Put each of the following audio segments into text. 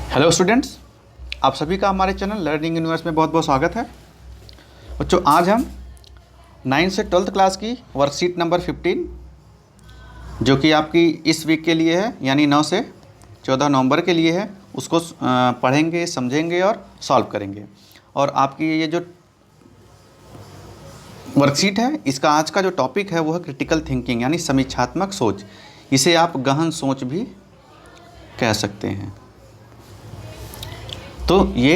Hello students, आप सभी का हमारे चैनल लर्निंग यूनिवर्स में बहुत बहुत स्वागत है। बच्चों, आज हम 9 से 12th क्लास की वर्कशीट नंबर 15 जो कि आपकी इस वीक के लिए है, यानी 9 से 14 नवंबर के लिए है, उसको पढ़ेंगे, समझेंगे और सॉल्व करेंगे। और आपकी ये जो वर्कशीट है, इसका आज का जो टॉपिक है वो है क्रिटिकल थिंकिंग, यानी समीक्षात्मक सोच। इसे आप गहन सोच भी कह सकते हैं। तो ये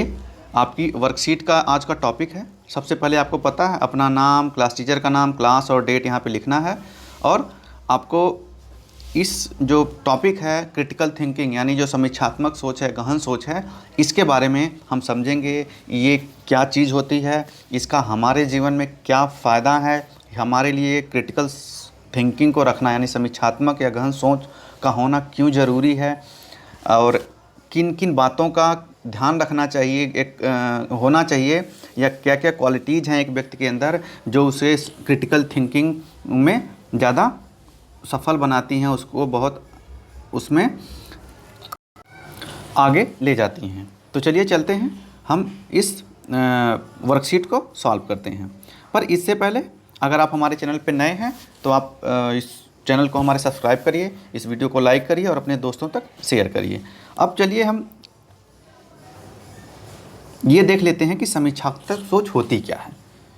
आपकी वर्कशीट का आज का टॉपिक है। सबसे पहले आपको पता है अपना नाम, क्लास टीचर का नाम, क्लास और डेट यहाँ पे लिखना है। और आपको इस जो टॉपिक है क्रिटिकल थिंकिंग, यानी जो समीक्षात्मक सोच है, गहन सोच है, इसके बारे में हम समझेंगे। ये क्या चीज़ होती है, इसका हमारे जीवन में क्या फ़ायदा है, हमारे लिए क्रिटिकल थिंकिंग को रखना यानी समीक्षात्मक या गहन सोच का होना क्यों ज़रूरी है, और किन किन बातों का ध्यान रखना चाहिए, होना चाहिए, या क्या क्या क्वालिटीज़ हैं एक व्यक्ति के अंदर जो उसे क्रिटिकल थिंकिंग में ज़्यादा सफल बनाती हैं, उसको बहुत उसमें आगे ले जाती हैं। तो चलिए चलते हैं, हम इस वर्कशीट को सॉल्व करते हैं। पर इससे पहले अगर आप हमारे चैनल पर नए हैं तो आप इस चैनल को हमारे सब्सक्राइब करिए, इस वीडियो को लाइक करिए और अपने दोस्तों तक शेयर करिए। अब चलिए हम ये देख लेते हैं कि समीक्षात्मक सोच होती क्या है,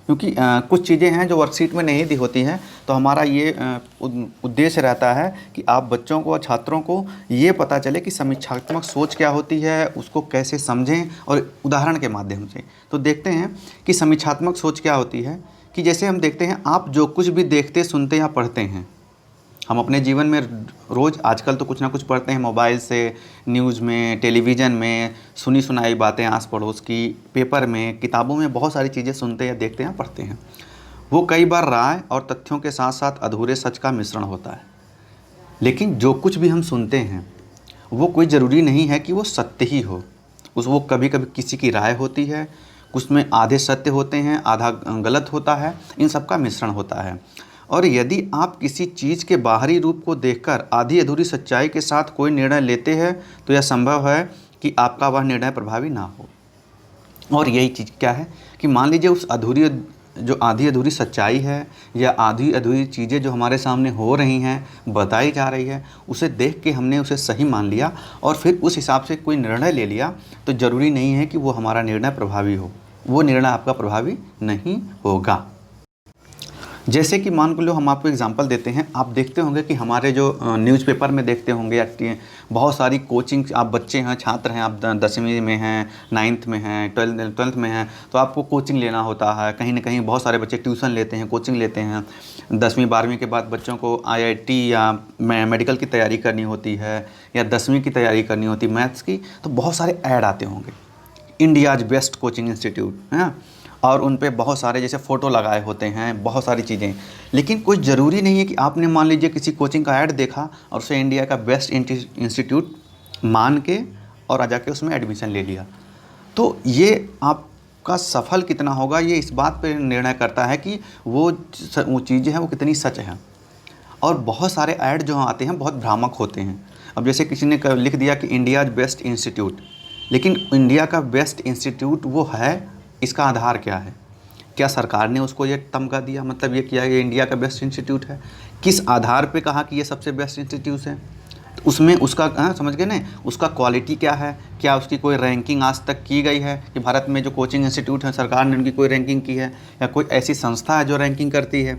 क्योंकि कुछ चीज़ें हैं जो वर्कशीट में नहीं दी होती हैं। तो हमारा ये उद्देश्य रहता है कि आप बच्चों को और छात्रों को ये पता चले कि समीक्षात्मक सोच क्या होती है, उसको कैसे समझें, और उदाहरण के माध्यम से। तो देखते हैं कि समीक्षात्मक सोच क्या होती है। कि जैसे हम देखते हैं, आप जो कुछ भी देखते, सुनते या पढ़ते हैं, हम अपने जीवन में रोज़ आजकल तो कुछ ना कुछ पढ़ते हैं, मोबाइल से, न्यूज़ में, टेलीविज़न में, सुनी सुनाई बातें आस पड़ोस की, पेपर में, किताबों में बहुत सारी चीज़ें सुनते या देखते हैं, पढ़ते हैं। वो कई बार राय और तथ्यों के साथ साथ अधूरे सच का मिश्रण होता है। लेकिन जो कुछ भी हम सुनते हैं वो कोई ज़रूरी नहीं है कि वो सत्य ही हो। वो कभी कभी किसी की राय होती है, उसमें आधे सत्य होते हैं, आधा गलत होता है, इन सब का मिश्रण होता है। और यदि आप किसी चीज़ के बाहरी रूप को देखकर आधी अधूरी सच्चाई के साथ कोई निर्णय लेते हैं तो यह संभव है कि आपका वह निर्णय प्रभावी ना हो। और यही चीज़ क्या है कि मान लीजिए उस आधी अधूरी सच्चाई है या आधी अधूरी चीज़ें जो हमारे सामने हो रही हैं, बताई जा रही है, उसे देख के हमने उसे सही मान लिया और फिर उस हिसाब से कोई निर्णय ले लिया, तो ज़रूरी नहीं है कि वो हमारा निर्णय प्रभावी हो। वो निर्णय आपका प्रभावी नहीं होगा। जैसे कि मान लो, हम आपको एग्जांपल देते हैं। आप देखते होंगे कि हमारे जो न्यूज़पेपर में देखते होंगे, या बहुत सारी कोचिंग, आप बच्चे हैं, छात्र हैं, आप 10वीं में हैं, 9th में हैं, 12th में हैं, तो आपको कोचिंग लेना होता है। कहीं ना कहीं बहुत सारे बच्चे ट्यूशन लेते हैं, कोचिंग लेते हैं। 10वीं 12वीं के बाद बच्चों को IIT या मेडिकल की तैयारी करनी होती है, या 10वीं की तैयारी करनी होती है मैथ्स की, तो बहुत सारे ऐड आते होंगे, इंडियाज़ बेस्ट कोचिंग इंस्टीट्यूट है, और उन पे बहुत सारे जैसे फ़ोटो लगाए होते हैं, बहुत सारी चीज़ें। लेकिन कोई ज़रूरी नहीं है कि आपने मान लीजिए किसी कोचिंग का ऐड देखा और उसे इंडिया का बेस्ट इंस्टीट्यूट मान के और आ जाके उसमें एडमिशन ले लिया। तो ये आपका सफल कितना होगा, ये इस बात पे निर्णय करता है कि वो चीज़ें हैं वो कितनी सच हैं। और बहुत सारे ऐड जो आते हैं बहुत भ्रामक होते हैं। अब जैसे किसी ने लिख दिया कि इंडियाज़ बेस्ट इंस्टीट्यूट, लेकिन इंडिया का बेस्ट इंस्टीट्यूट वो है, इसका आधार क्या है? क्या सरकार ने उसको ये तमगा दिया, मतलब ये किया ये इंडिया का बेस्ट इंस्टीट्यूट है? किस आधार पे कहा कि ये सबसे बेस्ट इंस्टीट्यूट है? तो उसमें उसका समझ गए ना, उसका क्वालिटी क्या है? क्या उसकी कोई रैंकिंग आज तक की गई है कि भारत में जो कोचिंग इंस्टीट्यूट है सरकार ने उनकी कोई रैंकिंग की है, या कोई ऐसी संस्था है जो रैंकिंग करती है?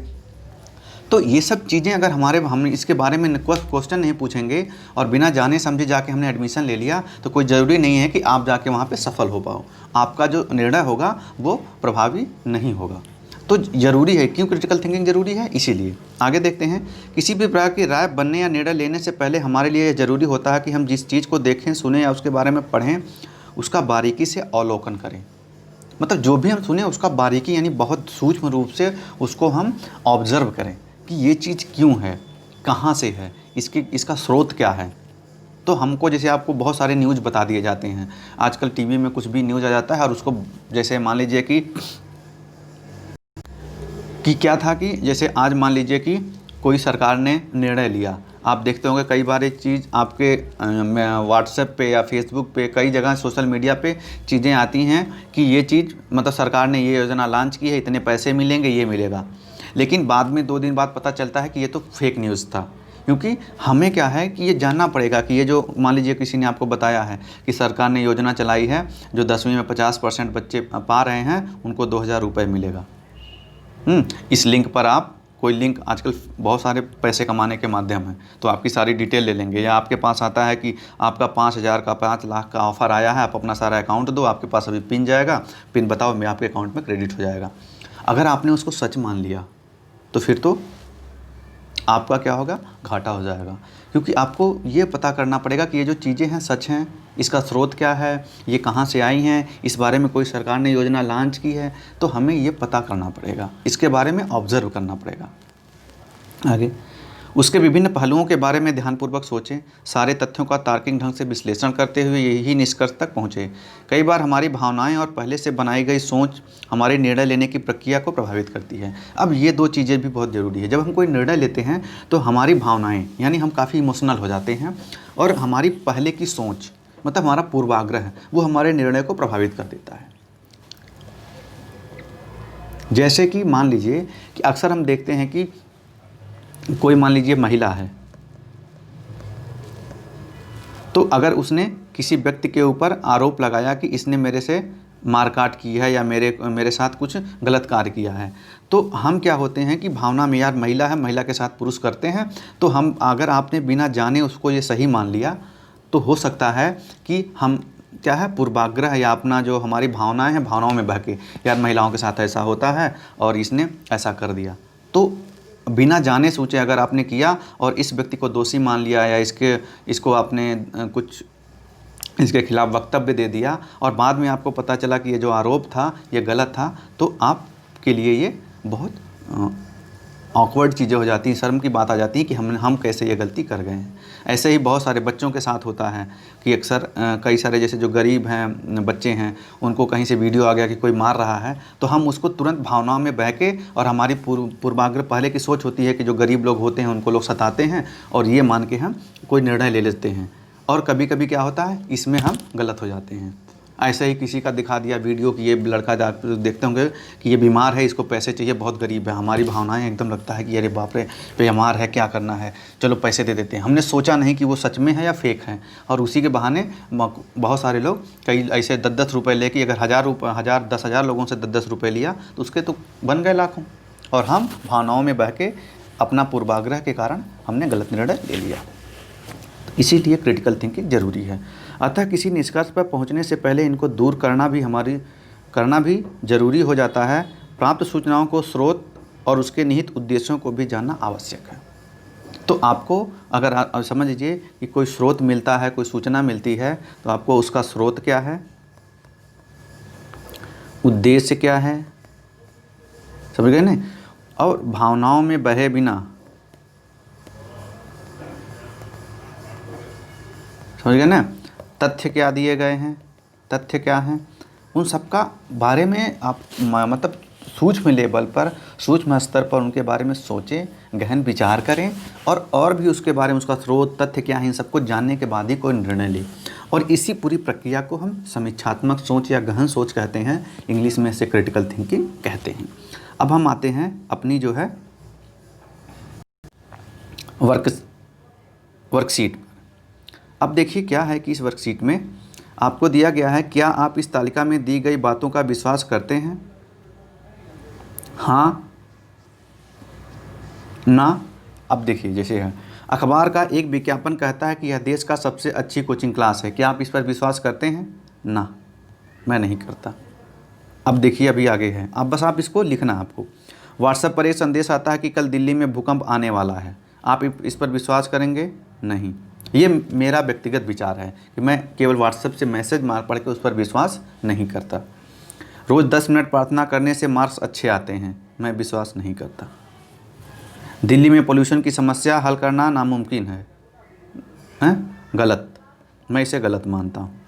तो ये सब चीज़ें अगर हम इसके बारे में क्वेश्चन नहीं पूछेंगे और बिना जाने समझे जाके हमने एडमिशन ले लिया, तो कोई ज़रूरी नहीं है कि आप जाके वहाँ पे सफल हो पाओ। आपका जो निर्णय होगा वो प्रभावी नहीं होगा। तो ज़रूरी है, क्यों क्रिटिकल थिंकिंग ज़रूरी है? इसीलिए आगे देखते हैं। किसी भी प्रकार की राय बनने या निर्णय लेने से पहले हमारे लिए ज़रूरी होता है कि हम जिस चीज़ को देखें, सुने या उसके बारे में पढ़ें, उसका बारीकी से अवलोकन करें। मतलब जो भी हम सुने उसका बारीकी यानी बहुत सूक्ष्म रूप से उसको हम ऑब्ज़र्व करें कि ये चीज़ क्यों है, कहाँ से है, इसका स्रोत क्या है। तो हमको जैसे आपको बहुत सारे न्यूज़ बता दिए जाते हैं, आजकल टीवी में कुछ भी न्यूज़ आ जाता है और उसको जैसे मान लीजिए कि क्या था कि जैसे आज मान लीजिए कि कोई सरकार ने निर्णय लिया, आप देखते होंगे कई बार ये चीज़ आपके व्हाट्सएप पे या फेसबुक पे कई जगह सोशल मीडिया पे चीज़ें आती हैं कि ये चीज़ मतलब सरकार ने ये योजना लॉन्च की है, इतने पैसे मिलेंगे, ये मिलेगा। लेकिन बाद में 2 दिन बाद पता चलता है कि ये तो फेक न्यूज़ था। क्योंकि हमें क्या है कि ये जानना पड़ेगा कि ये जो मान लीजिए किसी ने आपको बताया है कि सरकार ने योजना चलाई है, जो 10वीं में 50% बच्चे पा रहे हैं उनको 2000 रुपये मिलेगा। इस लिंक पर आप कोई लिंक, आजकल बहुत सारे पैसे कमाने के माध्यम हैं, तो आपकी सारी डिटेल ले लेंगे। या आपके पास आता है कि आपका 5000 का 5 लाख का ऑफ़र आया है, आप अपना सारा अकाउंट दो, आपके पास अभी पिन जाएगा, पिन बताओ, मैं आपके अकाउंट में क्रेडिट हो जाएगा। अगर आपने उसको सच मान लिया तो फिर तो आपका क्या होगा, घाटा हो जाएगा। क्योंकि आपको ये पता करना पड़ेगा कि ये जो चीज़ें हैं सच हैं, इसका स्रोत क्या है, ये कहाँ से आई हैं, इस बारे में कोई सरकार ने योजना लॉन्च की है, तो हमें ये पता करना पड़ेगा, इसके बारे में ऑब्ज़र्व करना पड़ेगा। आगे उसके विभिन्न पहलुओं के बारे में ध्यानपूर्वक सोचें, सारे तथ्यों का तार्किक ढंग से विश्लेषण करते हुए यही निष्कर्ष तक पहुँचे। कई बार हमारी भावनाएं और पहले से बनाई गई सोच हमारे निर्णय लेने की प्रक्रिया को प्रभावित करती है। अब ये 2 चीज़ें भी बहुत ज़रूरी है। जब हम कोई निर्णय लेते हैं तो हमारी भावनाएँ, यानी हम काफ़ी इमोशनल हो जाते हैं, और हमारी पहले की सोच मतलब हमारा पूर्वाग्रह वो हमारे निर्णय को प्रभावित कर देता है। जैसे कि मान लीजिए कि अक्सर हम देखते हैं कि कोई मान लीजिए महिला है, तो अगर उसने किसी व्यक्ति के ऊपर आरोप लगाया कि इसने मेरे से मारकाट की है या मेरे साथ कुछ गलत कार्य किया है, तो हम क्या होते हैं कि भावना में, यार महिला है, महिला के साथ पुरुष करते हैं, तो हम, अगर आपने बिना जाने उसको ये सही मान लिया, तो हो सकता है कि हम क्या है, पूर्वाग्रह या अपना जो हमारी भावनाएं हैं, भावनाओं में बह के, यार महिलाओं के साथ ऐसा होता है और इसने ऐसा कर दिया, तो बिना जाने सोचे अगर आपने किया और इस व्यक्ति को दोषी मान लिया या इसको आपने कुछ इसके खिलाफ वक्तव्य दे दिया और बाद में आपको पता चला कि ये जो आरोप था ये गलत था, तो आपके लिए ये बहुत ऑकवर्ड चीज़ें हो जाती हैं, शर्म की बात आ जाती है कि हम कैसे ये गलती कर गए हैं। ऐसे ही बहुत सारे बच्चों के साथ होता है कि अक्सर कई सारे जैसे जो गरीब हैं बच्चे हैं, उनको कहीं से वीडियो आ गया कि कोई मार रहा है, तो हम उसको तुरंत भावनाओं में बह के, और हमारी पूर्वाग्रह पहले की सोच होती है कि जो गरीब लोग होते हैं उनको लोग सताते हैं, और ये मान के हम कोई निर्णय ले लेते हैं, और कभी कभी क्या होता है, इसमें हम गलत हो जाते हैं। ऐसे ही किसी का दिखा दिया वीडियो कि ये लड़का, देखते होंगे कि ये बीमार है, इसको पैसे चाहिए, बहुत गरीब है, हमारी भावनाएं एकदम लगता है कि अरे बाप रे, बीमार है, क्या करना है, चलो पैसे दे देते हैं। हमने सोचा नहीं कि वो सच में है या फेक है, और उसी के बहाने बहुत सारे लोग कई ऐसे 10-10 रुपये लेके, अगर 10,000 लोगों से 10-10 रुपये लिया तो उसके तो बन गए लाखों, और हम भावनाओं में बह के अपना पूर्वाग्रह के कारण हमने गलत निर्णय ले लिया। इसीलिए क्रिटिकल थिंकिंग ज़रूरी है। अतः किसी निष्कर्ष पर पहुंचने से पहले इनको दूर करना भी ज़रूरी हो जाता है। प्राप्त सूचनाओं को स्रोत और उसके निहित उद्देश्यों को भी जानना आवश्यक है। तो आपको अगर समझ लीजिए कि कोई स्रोत मिलता है, कोई सूचना मिलती है, तो आपको उसका स्रोत क्या है, उद्देश्य क्या है, समझ गए ना, और भावनाओं में बहे बिना, समझ गए ना, तथ्य क्या दिए गए हैं, तथ्य क्या हैं, उन सब का बारे में आप मतलब सूक्ष्म लेवल पर, सूक्ष्म स्तर पर उनके बारे में सोचें, गहन विचार करें, और भी उसके बारे में, उसका स्रोत, तथ्य क्या है, इन सबको जानने के बाद ही कोई निर्णय लें। और इसी पूरी प्रक्रिया को हम समीक्षात्मक सोच या गहन सोच कहते हैं, इंग्लिश में इसे क्रिटिकल थिंकिंग कहते हैं। अब हम आते हैं अपनी जो है वर्कशीट। अब देखिए क्या है कि इस वर्कशीट में आपको दिया गया है, क्या आप इस तालिका में दी गई बातों का विश्वास करते हैं, हाँ, ना। अब देखिए, जैसे है, अखबार का एक विज्ञापन कहता है कि यह देश का सबसे अच्छी कोचिंग क्लास है, क्या आप इस पर विश्वास करते हैं, ना, मैं नहीं करता। अब देखिए, अभी आगे है, आप इसको लिखना आपको। व्हाट्सएप पर एक संदेश आता है कि कल दिल्ली में भूकंप आने वाला है, आप इस पर विश्वास करेंगे, नहीं। ये मेरा व्यक्तिगत विचार है कि मैं केवल व्हाट्सएप से मैसेज मार पढ़ के उस पर विश्वास नहीं करता। रोज़ 10 मिनट प्रार्थना करने से मार्क्स अच्छे आते हैं, मैं विश्वास नहीं करता। दिल्ली में पोल्यूशन की समस्या हल करना नामुमकिन है, गलत, मैं इसे गलत मानता हूँ।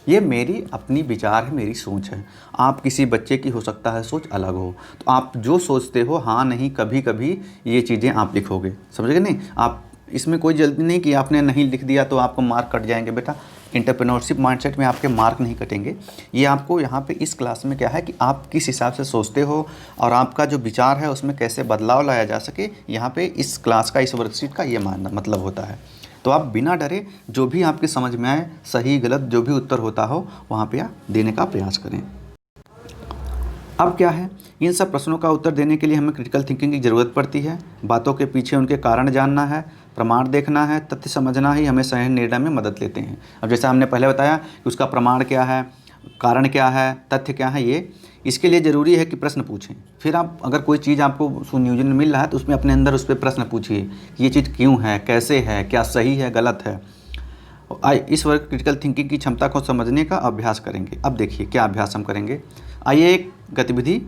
ये मेरी अपनी विचार है, मेरी सोच है। आप किसी बच्चे की हो सकता है सोच अलग हो, तो आप जो सोचते हो, हाँ नहीं, कभी कभी ये चीज़ें आप लिखोगे, समझ गए नहीं। आप इसमें कोई जल्दी नहीं कि आपने नहीं लिख दिया तो आपको मार्क कट जाएंगे बेटा। एंटरप्रेन्योरशिप माइंडसेट में आपके मार्क नहीं कटेंगे। ये आपको यहाँ पे इस क्लास में क्या है कि आप किस हिसाब से सोचते हो और आपका जो विचार है उसमें कैसे बदलाव लाया जा सके, यहाँ पे इस क्लास का, इस वर्कशीट का ये मतलब होता है। तो आप बिना डरे जो भी आपके समझ में आए, सही गलत जो भी उत्तर होता हो वहाँ पे आप देने का प्रयास करें। अब क्या है, इन सब प्रश्नों का उत्तर देने के लिए हमें क्रिटिकल थिंकिंग की ज़रूरत पड़ती है। बातों के पीछे उनके कारण जानना है, प्रमाण देखना है, तथ्य समझना ही हमें सही निर्णय में मदद लेते हैं। अब जैसे हमने पहले बताया कि उसका प्रमाण क्या है, कारण क्या है, तथ्य क्या है, ये इसके लिए ज़रूरी है कि प्रश्न पूछें। फिर आप अगर कोई चीज़ आपको सुनियोजन में मिल रहा है तो उसमें अपने अंदर उस पर प्रश्न पूछिए कि ये चीज़ क्यों है, कैसे है, क्या सही है, गलत है। इस वर्ग क्रिटिकल थिंकिंग की क्षमता को समझने का अभ्यास करेंगे। अब देखिए क्या अभ्यास हम करेंगे। आइए एक गतिविधि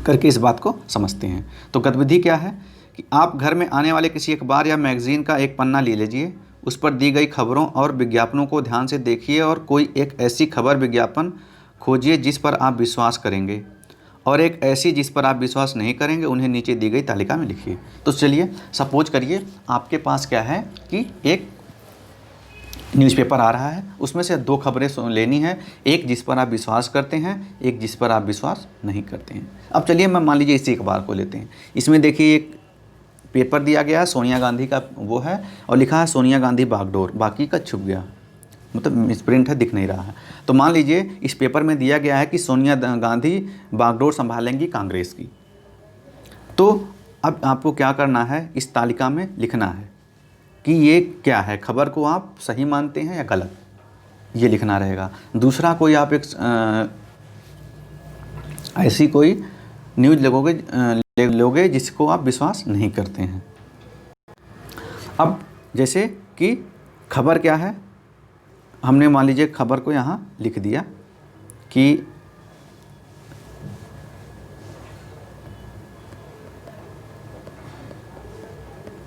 करके इस बात को समझते हैं। तो गतिविधि क्या है कि आप घर में आने वाले किसी अखबार या मैगज़ीन का एक पन्ना ले लीजिए, उस पर दी गई खबरों और विज्ञापनों को ध्यान से देखिए और कोई एक ऐसी खबर विज्ञापन खोजिए जिस पर आप विश्वास करेंगे और एक ऐसी जिस पर आप विश्वास नहीं करेंगे, उन्हें नीचे दी गई तालिका में लिखिए। तो चलिए सपोज करिए आपके पास क्या है कि एक न्यूज़पेपर आ रहा है, उसमें से 2 खबरें लेनी है, एक जिस पर आप विश्वास करते हैं, एक जिस पर आप विश्वास नहीं करते हैं। अब चलिए मैं मान लीजिए इसी अखबार को लेते हैं। इसमें देखिए एक पेपर दिया गया है, सोनिया गांधी का वो है और लिखा है सोनिया गांधी बागडोर, बाकी का छुप गया, मतलब मिसप्रिंट है, दिख नहीं रहा है। तो मान लीजिए इस पेपर में दिया गया है कि सोनिया गांधी बागडोर संभालेंगी कांग्रेस की। तो अब आपको क्या करना है, इस तालिका में लिखना है कि ये क्या है, खबर को आप सही मानते हैं या गलत, ये लिखना रहेगा। दूसरा कोई आप एक ऐसी कोई न्यूज़ लोगे जिसको आप विश्वास नहीं करते हैं। अब जैसे कि खबर क्या है, हमने मान लीजिए खबर को यहाँ लिख दिया कि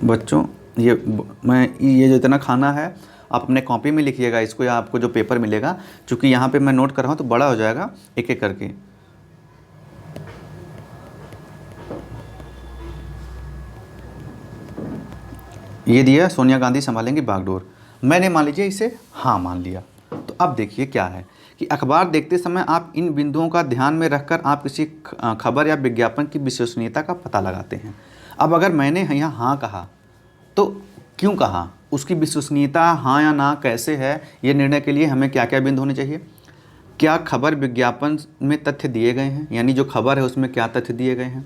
बच्चों ये जो इतना खाना है आप अपने कॉपी में लिखिएगा इसको, या आपको जो पेपर मिलेगा, चूँकि यहाँ पे मैं नोट कर रहा हूँ तो बड़ा हो जाएगा, एक एक करके। ये दिया सोनिया गांधी संभालेंगी बागडोर, मैंने मान लीजिए इसे हाँ मान लिया। तो अब देखिए क्या है कि अखबार देखते समय आप इन बिंदुओं का ध्यान में रखकर आप किसी खबर या विज्ञापन की विश्वसनीयता का पता लगाते हैं। अब अगर मैंने यहाँ हाँ कहा तो क्यों कहा, उसकी विश्वसनीयता हाँ या ना कैसे है, ये निर्णय के लिए हमें क्या क्या बिंदु होने चाहिए। क्या खबर विज्ञापन में तथ्य दिए गए हैं, यानी जो खबर है उसमें क्या तथ्य दिए गए हैं।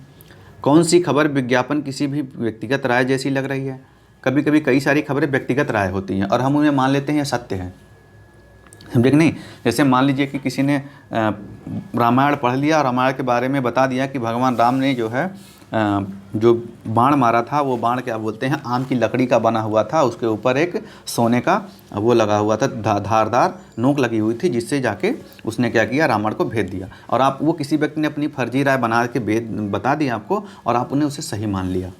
कौन सी खबर विज्ञापन किसी भी व्यक्तिगत राय जैसी लग रही है। कभी कभी कई सारी खबरें व्यक्तिगत राय होती हैं और हम उन्हें मान लेते हैं सत्य है, समझे कि नहीं। जैसे मान लीजिए कि किसी ने रामायण पढ़ लिया और रामायण के बारे में बता दिया कि भगवान राम ने जो है जो बाण मारा था वो बाण क्या बोलते हैं, आम की लकड़ी का बना हुआ था, उसके ऊपर एक सोने का वो लगा हुआ था, धारदार नोक लगी हुई थी, जिससे जाके उसने क्या किया, रावण को भेद दिया। और आप वो किसी व्यक्ति ने अपनी फर्जी राय बना के बता दी आपको और आप उन्हें उसे सही मान लिया।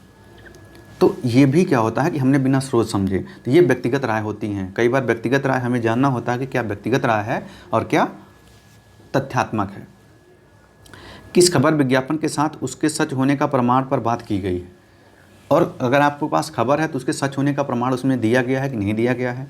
तो ये भी क्या होता है कि हमने बिना स्रोत समझे, तो ये व्यक्तिगत राय होती हैं। कई बार व्यक्तिगत राय हमें जानना होता है कि क्या व्यक्तिगत राय है और क्या तथ्यात्मक है। किस खबर विज्ञापन के साथ उसके सच होने का प्रमाण पर बात की गई है, और अगर आपके पास खबर है तो उसके सच होने का प्रमाण उसमें दिया गया है कि नहीं दिया गया है।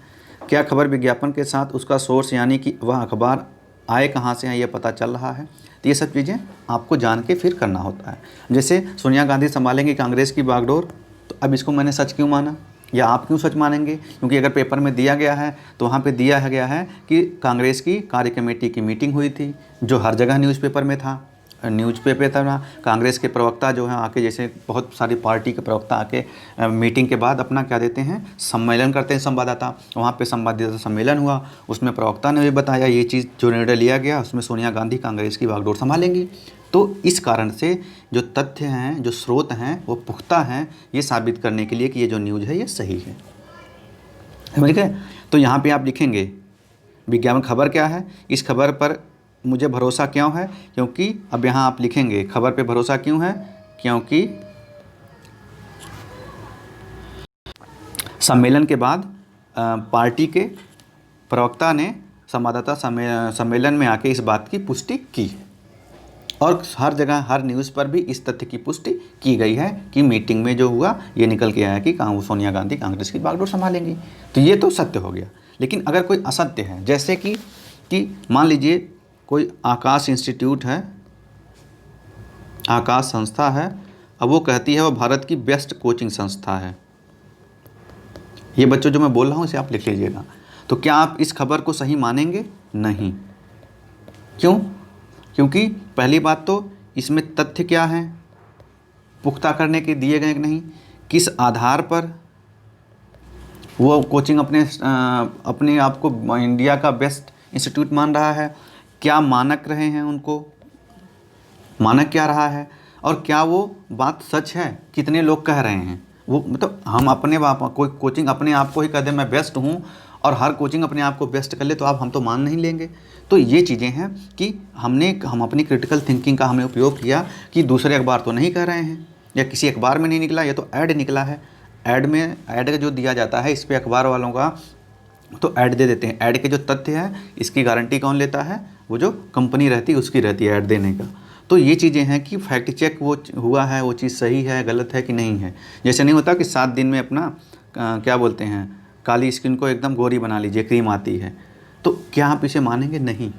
क्या खबर विज्ञापन के साथ उसका सोर्स यानी कि वह अखबार आए कहाँ से हैं ये पता चल रहा है। तो ये सब चीज़ें आपको जान के फिर करना होता है। जैसे सोनिया गांधी संभालेंगी कांग्रेस की बागडोर, तो अब इसको मैंने सच क्यों माना या आप क्यों सच मानेंगे, क्योंकि अगर पेपर में दिया गया है तो वहाँ पे दिया गया है कि कांग्रेस की कार्य कमेटी की मीटिंग हुई थी, जो हर जगह न्यूज़पेपर में था। न्यूज़पेपर था, कांग्रेस के प्रवक्ता जो हैं आके, जैसे बहुत सारी पार्टी के प्रवक्ता आके मीटिंग के बाद अपना क्या देते हैं, सम्मेलन करते हैं संवाददाता। वहाँ पे संवाददाता सम्मेलन हुआ, उसमें प्रवक्ता ने भी बताया ये चीज़ जो निर्णय लिया गया उसमें सोनिया गांधी कांग्रेस की बागडोर संभालेंगी। तो इस कारण से जो तथ्य हैं, जो स्रोत हैं वो पुख्ता हैं, ये साबित करने के लिए कि ये जो न्यूज़ है ये सही है। समझ गए। तो यहाँ पे आप लिखेंगे विज्ञापन खबर क्या है, इस खबर पर मुझे भरोसा क्यों है, क्योंकि अब यहाँ आप लिखेंगे खबर पे भरोसा क्यों है, क्योंकि सम्मेलन के बाद पार्टी के प्रवक्ता ने संवाददाता सम्मेलन में आके इस बात की पुष्टि की। और हर जगह हर न्यूज़ पर भी इस तथ्य की पुष्टि की गई है कि मीटिंग में जो हुआ ये निकल के आया कि सोनिया गांधी कांग्रेस की बागडोर संभालेंगी। तो ये तो सत्य हो गया। लेकिन अगर कोई असत्य है, जैसे कि मान लीजिए कोई आकाश इंस्टीट्यूट है, आकाश संस्था है, अब वो कहती है वो भारत की बेस्ट कोचिंग संस्था है। ये बच्चों जो मैं बोल रहा हूँ इसे आप लिख लीजिएगा। तो क्या आप इस खबर को सही मानेंगे? नहीं। क्यों? क्योंकि पहली बात तो इसमें तथ्य क्या हैं पुख्ता करने के दिए गए कि नहीं, किस आधार पर वो कोचिंग अपने आप को इंडिया का बेस्ट इंस्टीट्यूट मान रहा है, क्या मानक रहे हैं, उनको मानक क्या रहा है, और क्या वो बात सच है, कितने लोग कह रहे हैं। वो मतलब हम अपने कोई कोचिंग अपने आप को ही कह दे मैं बेस्ट हूँ और हर कोचिंग अपने आप को बेस्ट कर ले तो हम तो मान नहीं लेंगे। तो ये चीज़ें हैं कि हम अपनी क्रिटिकल थिंकिंग का हमने उपयोग किया कि दूसरे अखबार तो नहीं कह रहे हैं या किसी अखबार में नहीं निकला, ये तो ऐड निकला है। ऐड जो दिया जाता है इस पर अखबार वालों का तो ऐड दे देते हैं। ऐड के जो तथ्य हैं इसकी गारंटी कौन लेता है? वो जो कंपनी रहती है उसकी रहती है ऐड देने का। तो ये चीज़ें हैं कि फैक्ट चेक वो हुआ है, वो चीज़ सही है गलत है कि नहीं है। जैसे नहीं होता कि 7 दिन में अपना क्या बोलते हैं काली स्किन को एकदम गोरी बना लीजिए, क्रीम आती है। तो क्या आप इसे मानेंगे? नहीं,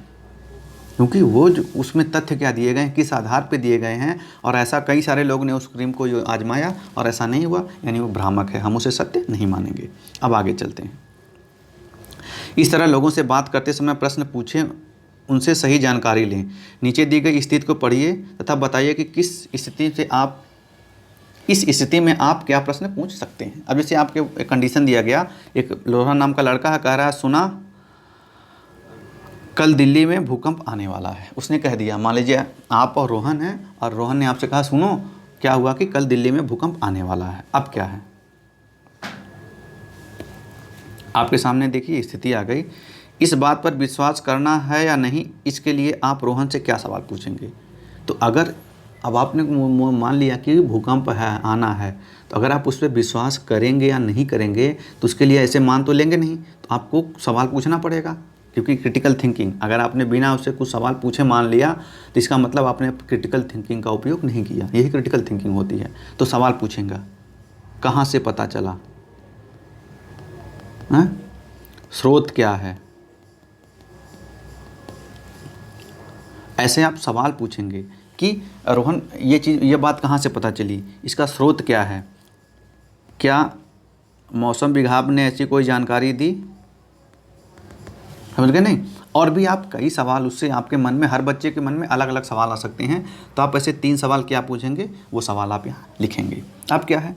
क्योंकि वो जो उसमें तथ्य क्या दिए गए हैं, किस आधार पे दिए गए हैं, और ऐसा कई सारे लोग ने उस क्रीम को आजमाया और ऐसा नहीं हुआ, यानी वो भ्रामक है, हम उसे सत्य नहीं मानेंगे। अब आगे चलते हैं। इस तरह लोगों से बात करते समय प्रश्न पूछें, उनसे सही जानकारी लें। नीचे दी गई स्थिति को पढ़िए तथा बताइए कि इस स्थिति में आप क्या प्रश्न पूछ सकते हैं। अब जैसे आपके एक कंडीशन दिया गया, एक रोहन नाम का लड़का है, कह रहा है सुना कल दिल्ली में भूकंप आने वाला है। उसने कह दिया, मान लीजिए आप और रोहन हैं और रोहन ने आपसे कहा सुनो क्या हुआ कि कल दिल्ली में भूकंप आने वाला है। अब क्या है आपके सामने, देखिए स्थिति आ गई। इस बात पर विश्वास करना है या नहीं, इसके लिए आप रोहन से क्या सवाल पूछेंगे। तो अगर अब आपने मान लिया कि भूकंप है, आना है, तो अगर आप उस पर विश्वास करेंगे या नहीं करेंगे तो उसके लिए ऐसे मान तो लेंगे नहीं, तो आपको सवाल पूछना पड़ेगा। क्योंकि क्रिटिकल थिंकिंग, अगर आपने बिना उससे कुछ सवाल पूछे मान लिया तो इसका मतलब आपने क्रिटिकल थिंकिंग का उपयोग नहीं किया। यही क्रिटिकल थिंकिंग होती है। तो सवाल पूछेंगे, कहाँ से पता चला, स्रोत क्या है, ऐसे आप सवाल पूछेंगे कि रोहन ये बात कहाँ से पता चली, इसका स्रोत क्या है, क्या मौसम विभाग ने ऐसी कोई जानकारी दी, समझ गए नहीं। और भी आप कई सवाल उससे आपके मन में, हर बच्चे के मन में अलग अलग सवाल आ सकते हैं। तो आप ऐसे 3 सवाल क्या पूछेंगे, वो सवाल आप यहाँ लिखेंगे। अब क्या है,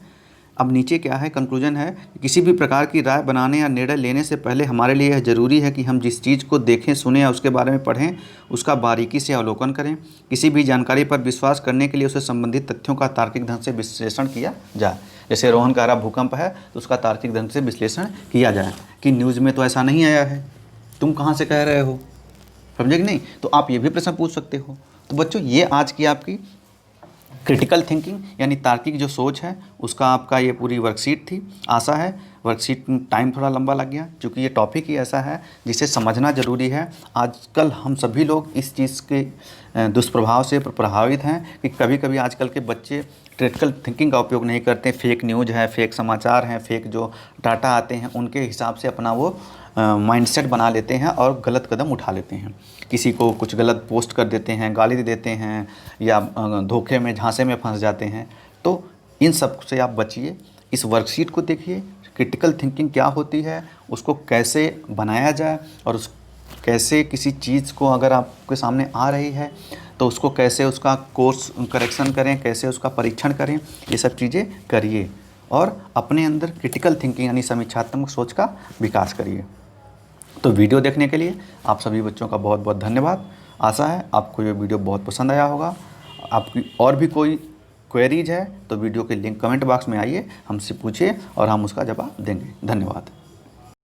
अब नीचे क्या है, कंक्लूजन है, किसी भी प्रकार की राय बनाने या निर्णय लेने से पहले हमारे लिए यह ज़रूरी है कि हम जिस चीज़ को देखें, सुने या उसके बारे में पढ़ें उसका बारीकी से अवलोकन करें। किसी भी जानकारी पर विश्वास करने के लिए उसे संबंधित तथ्यों का तार्किक ढंग से विश्लेषण किया जाए। जैसे रोहन कह रहा भूकंप है तो उसका तार्किक ढंग से विश्लेषण किया जाए कि न्यूज़ में तो ऐसा नहीं आया है, तुम कहाँ से कह रहे हो, समझे कि नहीं। तो आप ये भी प्रश्न पूछ सकते हो। तो बच्चों ये आज की आपकी क्रिटिकल थिंकिंग यानी तार्किक जो सोच है उसका आपका ये पूरी वर्कशीट थी। आशा है वर्कशीट में टाइम थोड़ा लंबा लग गया क्योंकि ये टॉपिक ही ऐसा है जिसे समझना ज़रूरी है। आजकल हम सभी लोग इस चीज़ के दुष्प्रभाव से प्रभावित हैं कि कभी कभी आजकल के बच्चे क्रिटिकल थिंकिंग का उपयोग नहीं करते। फेक न्यूज़ है, फेक समाचार हैं, फेक जो डाटा आते हैं उनके हिसाब से अपना वो माइंडसेट बना लेते हैं और गलत कदम उठा लेते हैं। किसी को कुछ गलत पोस्ट कर देते हैं, गाली दे देते हैं या धोखे में झांसे में फंस जाते हैं। तो इन सब से आप बचिए। इस वर्कशीट को देखिए, क्रिटिकल थिंकिंग क्या होती है, उसको कैसे बनाया जाए और उस कैसे किसी चीज़ को अगर आपके सामने आ रही है तो उसको कैसे उसका कोर्स करेक्शन करें, कैसे उसका परीक्षण करें, ये सब चीज़ें करिए और अपने अंदर क्रिटिकल थिंकिंग यानी समीक्षात्मक सोच का विकास करिए। तो वीडियो देखने के लिए आप सभी बच्चों का बहुत बहुत धन्यवाद। आशा है आपको ये वीडियो बहुत पसंद आया होगा। आपकी और भी कोई क्वेरीज है तो वीडियो के लिंक कमेंट बॉक्स में आइए, हमसे पूछिए और हम उसका जवाब देंगे। धन्यवाद।